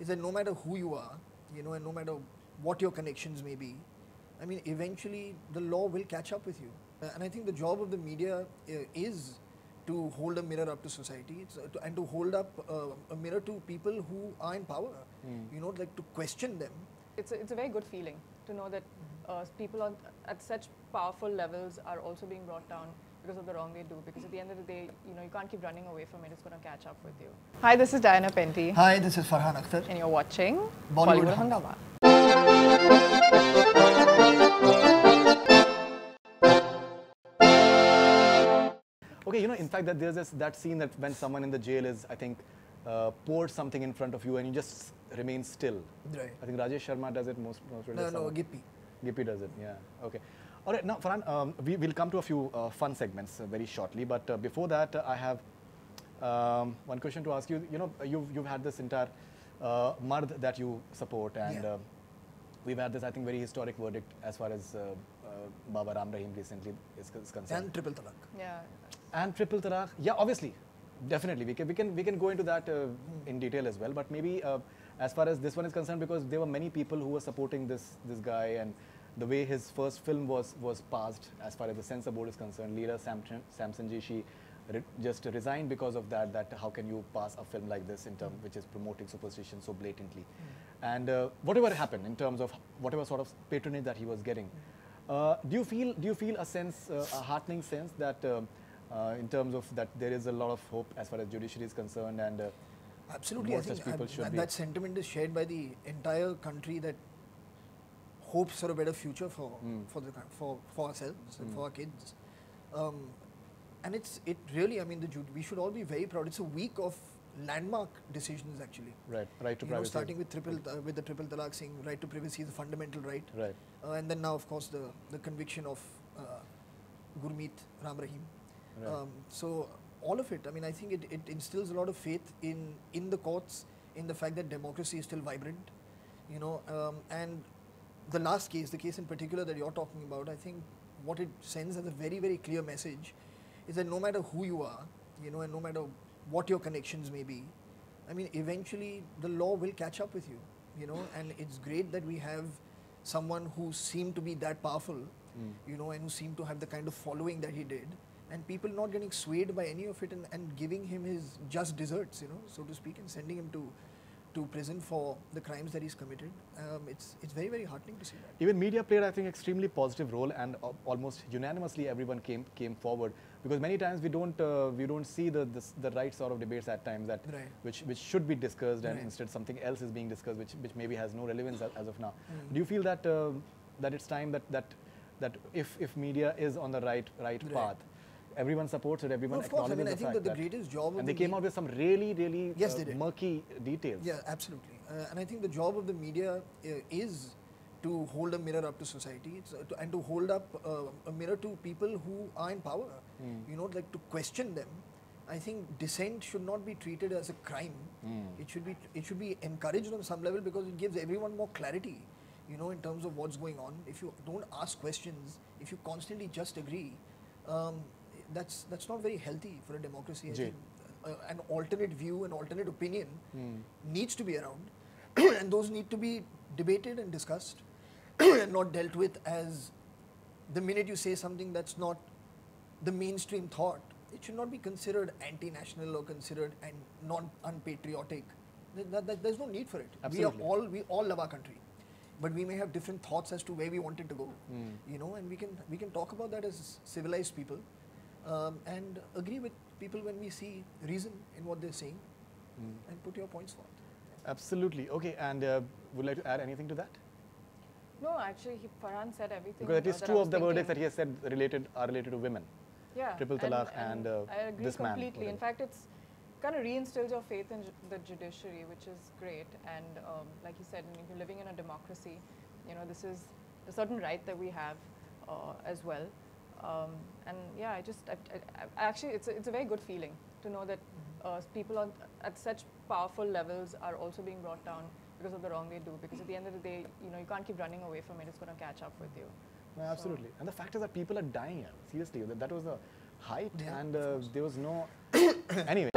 is that no matter who you are, and no matter what your connections may be, I mean, eventually the law will catch up with you. And I think the job of the media is to hold a mirror up to society, and to hold up a mirror to people who are in power, like to question them. It's a very good feeling to know that people at such powerful levels are also being brought down because of the wrong they do. Because at the end of the day, you can't keep running away from it. It's going to catch up with you. Hi, this is Diana Penty. Hi, this is Farhan Akhtar. And you're watching Bollywood Hungama. Okay, in fact, that there's that scene that when someone in the jail is, I think, pours something in front of you and you just remain still. Right. I think Rajesh Sharma does it most No, Gippy. Gippy does it, yeah. Okay. All right, now, Farhan, we'll come to a few fun segments very shortly, but before that, I have one question to ask you. You've had this entire Mard that you support, and we've had this, I think, very historic verdict as far as Baba Ram Rahim recently is concerned. And Triple Talaq. Yeah. And Triple Talaq, yeah, obviously, definitely, we can go into that in detail as well. But maybe as far as this one is concerned, because there were many people who were supporting this guy, and the way his first film was passed, as far as the censor board is concerned, Leela Samson-ji, she just resigned because of that. That how can you pass a film like this in terms which is promoting superstition so blatantly, and whatever happened in terms of whatever sort of patronage that he was getting. Do you feel a sense, a heartening sense that in terms of that there is a lot of hope as far as judiciary is concerned, and absolutely, I think that sentiment is shared by the entire country, that hopes for a better future for ourselves and for our kids, and it really, I mean, we should all be very proud. It's a week of landmark decisions, actually. Right to privacy. Starting with the Triple Talaq, saying right to privacy is a fundamental right. Right. And then now, of course, the conviction of Gurmeet Ram Rahim. Right. So all of it, I mean, I think it instills a lot of faith in the courts, in the fact that democracy is still vibrant, and the last case, the case in particular that you're talking about, I think what it sends as a very, very clear message is that no matter who you are, and no matter what your connections may be, I mean, eventually the law will catch up with you, and it's great that we have someone who seemed to be that powerful, and who seemed to have the kind of following that he did, and people not getting swayed by any of it, and giving him his just desserts, so to speak, and sending him to prison for the crimes that he's committed. It's very, very heartening to see that. Even media played, I think, extremely positive role, and almost unanimously everyone came forward, because many times we don't see the right sort of debates at times that which should be discussed, and instead something else is being discussed which maybe has no relevance as of now. Do you feel that that it's time that if media is on the right path, everyone supports it, everyone acknowledges the fact. I think that the greatest job of and they came out with some really murky details. Yeah, absolutely. And I think the job of the media is to hold a mirror up to society, and to hold up a mirror to people who are in power, like to question them. I think dissent should not be treated as a crime. It should be encouraged on some level, because it gives everyone more clarity, in terms of what's going on. If you don't ask questions, if you constantly just agree, that's not very healthy for a democracy. I think an alternate view, an alternate opinion needs to be around, and those need to be debated and discussed, and not dealt with as the minute you say something that's not the mainstream thought. It should not be considered anti-national or considered unpatriotic. There's no need for it. Absolutely. We all love our country, but we may have different thoughts as to where we want it to go. And we can talk about that as civilized people. And agree with people when we see reason in what they're saying, and put your points forth. Absolutely. Okay, and would you like to add anything to that? No, actually, Farhan said everything. Because at least two of the verdicts that he has said are related to women. Yeah. Triple Talaq and I agree this man. Completely. In fact, it's kind of reinstills your faith in the judiciary, which is great. And like you said, if you're living in a democracy, this is a certain right that we have as well. And yeah, actually, it's a very good feeling to know that people at such powerful levels are also being brought down because of the wrong they do. Because at the end of the day, you can't keep running away from it. It's going to catch up with you. No, absolutely. And the fact is that people are dying. Seriously, that was the height, and there was no. Anyway.